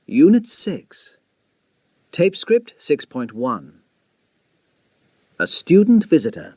Unit 6. Tape script 6.1. A student visitor.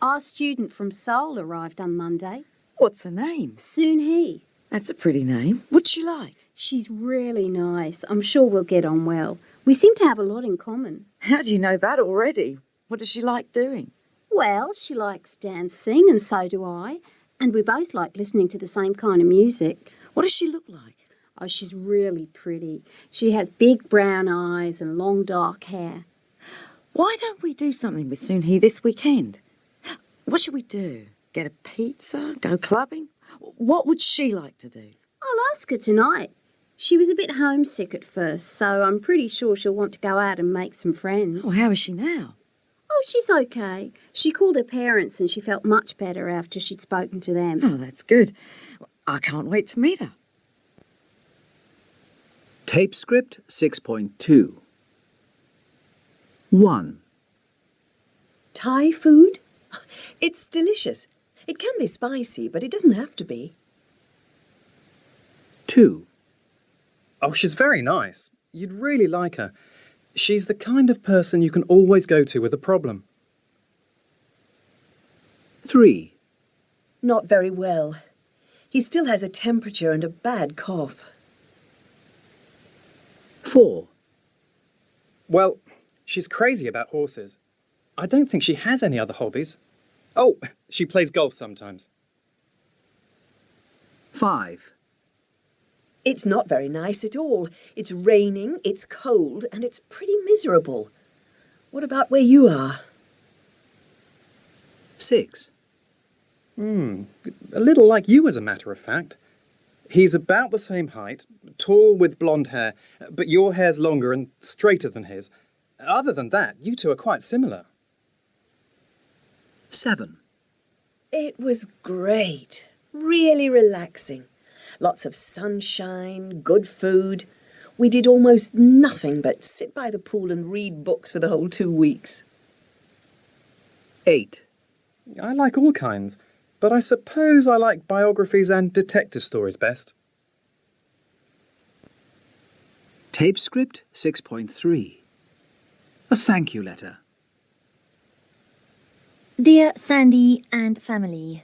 Our student from Seoul arrived on Monday. What's her name? Soon-hee. That's a pretty name. What's she like? She's really nice. I'm sure we'll get on well. We seem to have a lot in common. How do you know that already? What does she like doing? Well, she likes dancing and so do I. And we both like listening to the same kind of music. What does she look like? Oh, she's really pretty. She has big brown eyes and long dark hair. Why don't we do something with Soon-hee this weekend? What should we do? Get a pizza? Go clubbing? What would she like to do? I'll ask her tonight. She was a bit homesick at first, so I'm pretty sure she'll want to go out and make some friends. Oh, how is she now? Oh, she's okay. She called her parents and she felt much better after she'd spoken to them. Oh, that's good. I can't wait to meet her. Tape script 6.2. 1. Thai food? It's delicious. It can be spicy, but it doesn't have to be. 2. Oh, she's very nice. You'd really like her. She's the kind of person you can always go to with a problem. 3. Not very well. He still has a temperature and a bad cough. 4. Well, she's crazy about horses. I don't think she has any other hobbies. Oh, she plays golf sometimes. 5. It's not very nice at all. It's raining, it's cold, and it's pretty miserable. What about where you are? 6. A little like you, as a matter of fact. He's about the same height, tall with blonde hair, but your hair's longer and straighter than his. Other than that, you two are quite similar. 7. It was great. Really relaxing. Lots of sunshine, good food. We did almost nothing but sit by the pool and read books for the whole 2 weeks. 8. I like all kinds, but I suppose I like biographies and detective stories best. Tape script 6.3. A thank you letter. Dear Sandy and family,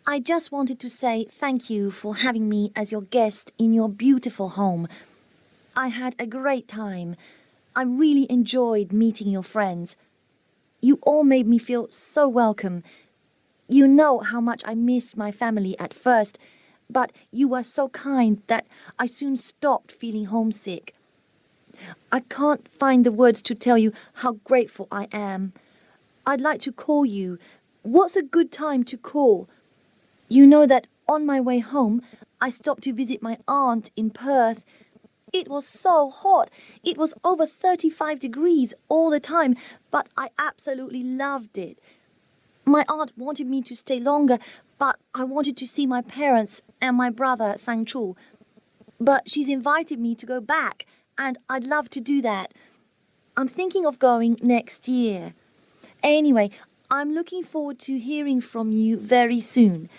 I just wanted to say thank you for having me as your guest in your beautiful home. I had a great time. I really enjoyed meeting your friends. You all made me feel so welcome. You know how much I missed my family at first, but you were so kind that I soon stopped feeling homesick. I can't find the words to tell you how grateful I am. I'd like to call you. What's a good time to call? You know that on my way home, I stopped to visit my aunt in Perth. It was so hot. It was over 35 degrees all the time, but I absolutely loved it. My aunt wanted me to stay longer, but I wanted to see my parents and my brother Sang-chul. But she's invited me to go back, and I'd love to do that. I'm thinking of going next year. Anyway, I'm looking forward to hearing from you very soon.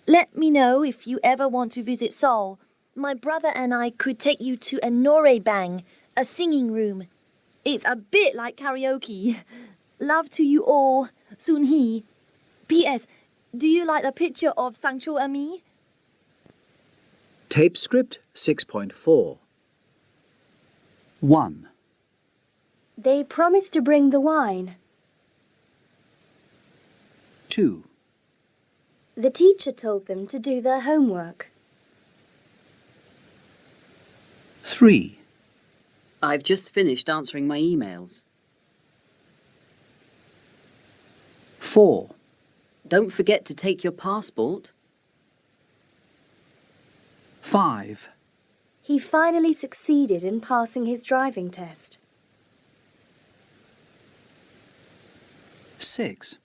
Let me know if you ever want to visit Seoul. My brother and I could take you to a noraebang, a singing room. It's a bit like karaoke. Love to you all, Soon-hee. P.S. Do you like the picture of Sang-chul and me? Tape script 6.4. 1. They promised to bring the wine. 2. The teacher told them to do their homework. 3. I've just finished answering my emails. 4. Don't forget to take your passport. 5. He finally succeeded in passing his driving test. 6.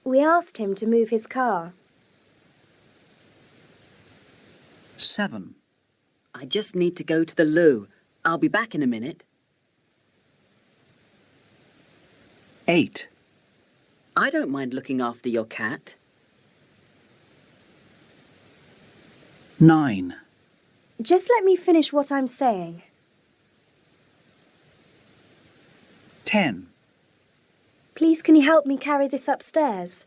We asked him to move his car. 7. I just need to go to the loo. I'll be back in a minute. 8. I don't mind looking after your cat. 9. Just let me finish what I'm saying. 10, Please, can you help me carry this upstairs?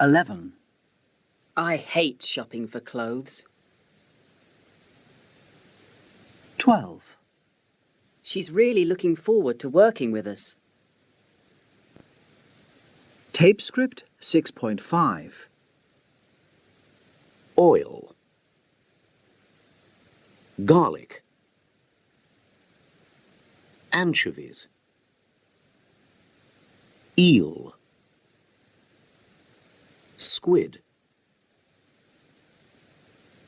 11, I hate shopping for clothes. 12, She's really looking forward to working with us. Tape script 6.5. Oil, garlic, anchovies, eel, squid,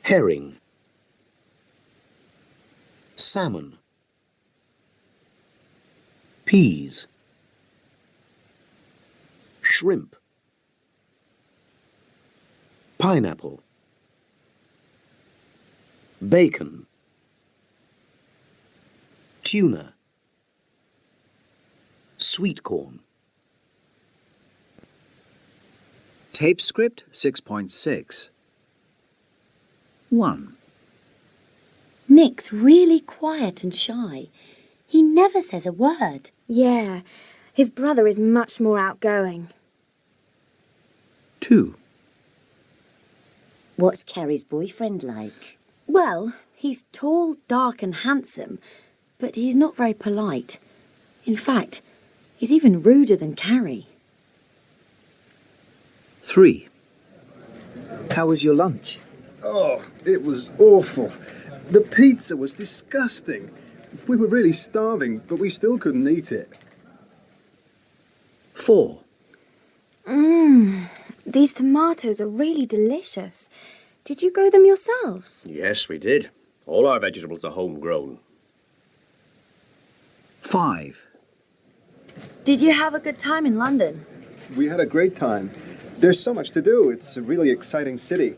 herring, salmon, peas, shrimp, pineapple, bacon, tuna, sweet corn. Tape script 6.6. 1, Nick's really quiet and shy. He never says a word. Yeah, his brother is much more outgoing. 2, What's Carrie's boyfriend like? Well, he's tall, dark and handsome, but he's not very polite. In fact, he's even ruder than Carrie. 3, how was your lunch? Oh, it was awful. The pizza was disgusting. We were really starving, but we still couldn't eat it. 4, These tomatoes are really delicious. Did you grow them yourselves? Yes, we did. All our vegetables are homegrown. 5, Did you have a good time in London? We had a great time. There's so much to do. It's a really exciting city.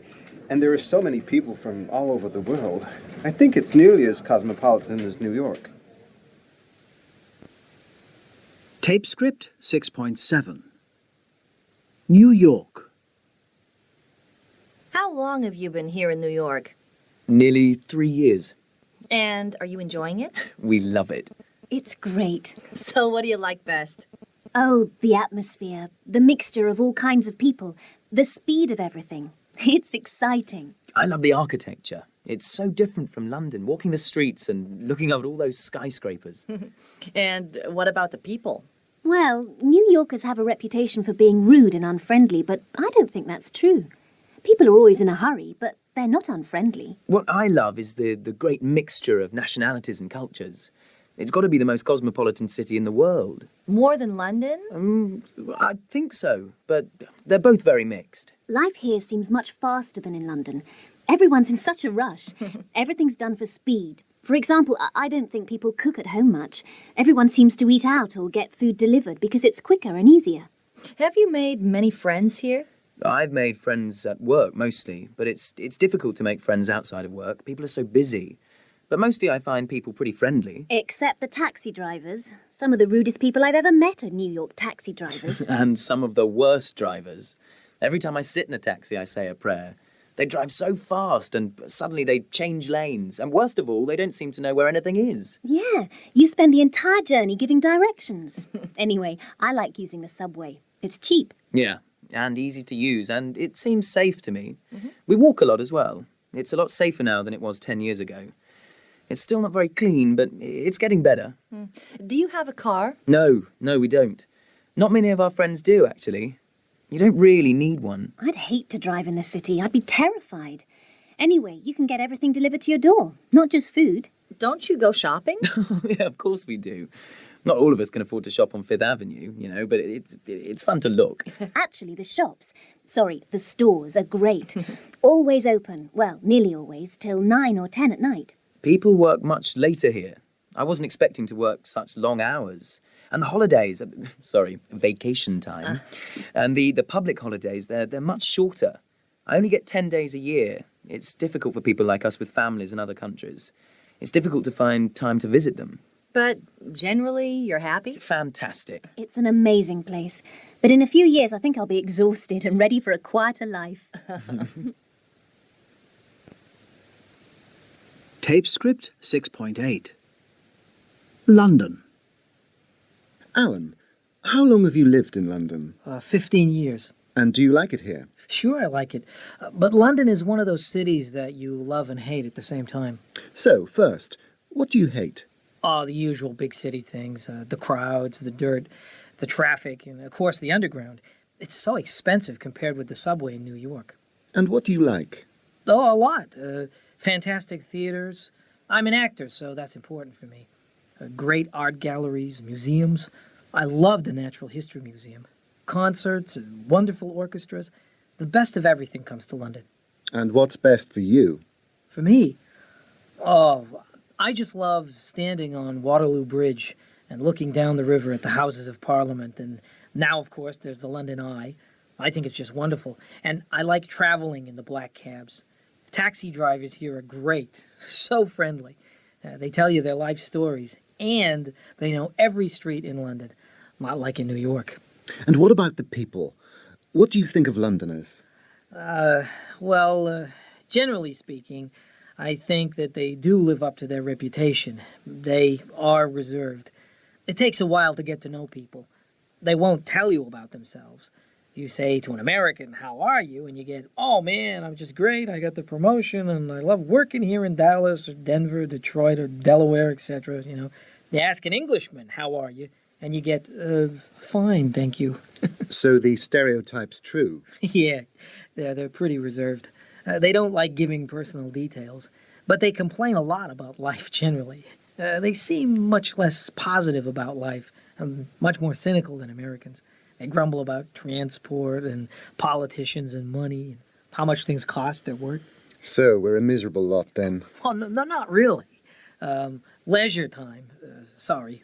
And there are so many people from all over the world. I think it's nearly as cosmopolitan as New York. Tape script 6.7. New York. How long have you been here in New York? Nearly 3 years. And are you enjoying it? We love it. It's great. So what do you like best? Oh, the atmosphere, the mixture of all kinds of people, the speed of everything. It's exciting. I love the architecture. It's so different from London, walking the streets and looking up at all those skyscrapers. And what about the people? Well, New Yorkers have a reputation for being rude and unfriendly, but I don't think that's true. People are always in a hurry, but they're not unfriendly. What I love is the great mixture of nationalities and cultures. It's got to be the most cosmopolitan city in the world. More than London? I think so, but they're both very mixed. Life here seems much faster than in London. Everyone's in such a rush. Everything's done for speed. For example, I don't think people cook at home much. Everyone seems to eat out or get food delivered because it's quicker and easier. Have you made many friends here? I've made friends at work mostly, but it's difficult to make friends outside of work. People are so busy. But mostly I find people pretty friendly. Except the taxi drivers. Some of the rudest people I've ever met are New York taxi drivers. And some of the worst drivers. Every time I sit in a taxi, I say a prayer. They drive so fast and suddenly they change lanes. And worst of all, they don't seem to know where anything is. Yeah, you spend the entire journey giving directions. Anyway, I like using the subway. It's cheap. Yeah, and easy to use, and it seems safe to me. We walk a lot as well. It's a lot safer now than it was 10 years ago. It's still not very clean, but it's getting better. Do you have a car? No, we don't. Not many of our friends do, actually. You don't really need one. I'd hate to drive in the city. I'd be terrified. Anyway, you can get everything delivered to your door, not just food. Don't you go shopping? Yeah, of course we do. Not all of us can afford to shop on Fifth Avenue, but it's fun to look. Actually, the stores are great. Always open, well, nearly always, till 9 or 10 at night. People work much later here. I wasn't expecting to work such long hours. And the holidays, vacation time, and the public holidays, they're much shorter. I only get 10 days a year. It's difficult for people like us with families in other countries. It's difficult to find time to visit them. But generally, you're happy? Fantastic. It's an amazing place. But in a few years, I think I'll be exhausted and ready for a quieter life. Tape script 6.8. London. Alan, how long have you lived in London? 15 years. And do you like it here? Sure, I like it. But London is one of those cities that you love and hate at the same time. So, first, what do you hate? Oh, the usual big city things. The crowds, the dirt, the traffic, and of course the underground. It's so expensive compared with the subway in New York. And what do you like? Oh, a lot. Fantastic theaters. I'm an actor, so that's important for me. Great art galleries, museums. I love the Natural History Museum. Concerts, wonderful orchestras. The best of everything comes to London. And what's best for you? For me? Oh, I just love standing on Waterloo Bridge and looking down the river at the Houses of Parliament. And now, of course, there's the London Eye. I think it's just wonderful. And I like traveling in the black cabs. Taxi drivers here are great, so friendly. They tell you their life stories, and they know every street in London, not like in New York. And what about the people? What do you think of Londoners? Generally speaking, I think that they do live up to their reputation. They are reserved. It takes a while to get to know people. They won't tell you about themselves. You say to an American, "How are you?" and you get, "Oh man, I'm just great. I got the promotion and I love working here in Dallas or Denver, Detroit or Delaware, etc." You know, they ask an Englishman, "How are you?" and you get, "Fine, thank you." So the stereotype's true? Yeah, they're pretty reserved. They don't like giving personal details, but they complain a lot about life generally. They seem much less positive about life, much more cynical than Americans. They grumble about transport and politicians and money, and how much things cost their work. So we're a miserable lot then. Well, no, not really. Leisure time,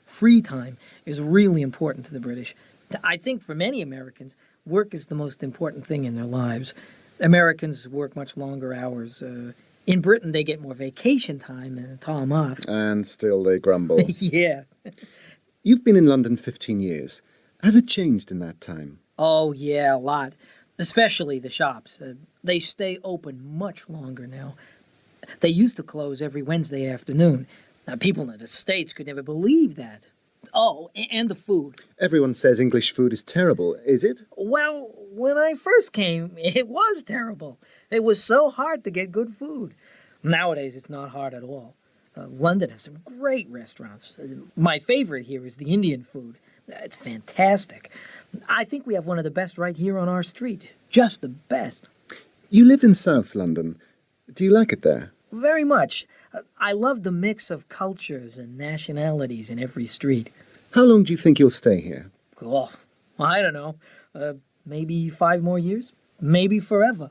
free time, is really important to the British. I think for many Americans, work is the most important thing in their lives. Americans work much longer hours. In Britain, they get more vacation time and time off. And still they grumble. Yeah. You've been in London 15 years. Has it changed in that time? Oh, yeah, a lot. Especially the shops. They stay open much longer now. They used to close every Wednesday afternoon. Now, people in the States could never believe that. Oh, and the food. Everyone says English food is terrible, is it? Well, when I first came, it was terrible. It was so hard to get good food. Nowadays, it's not hard at all. London has some great restaurants. My favorite here is the Indian food. It's fantastic. I think we have one of the best right here on our street. Just the best. You live in South London. Do you like it there? Very much. I love the mix of cultures and nationalities in every street. How long do you think you'll stay here? Oh, I don't know. Maybe 5 more years? Maybe forever.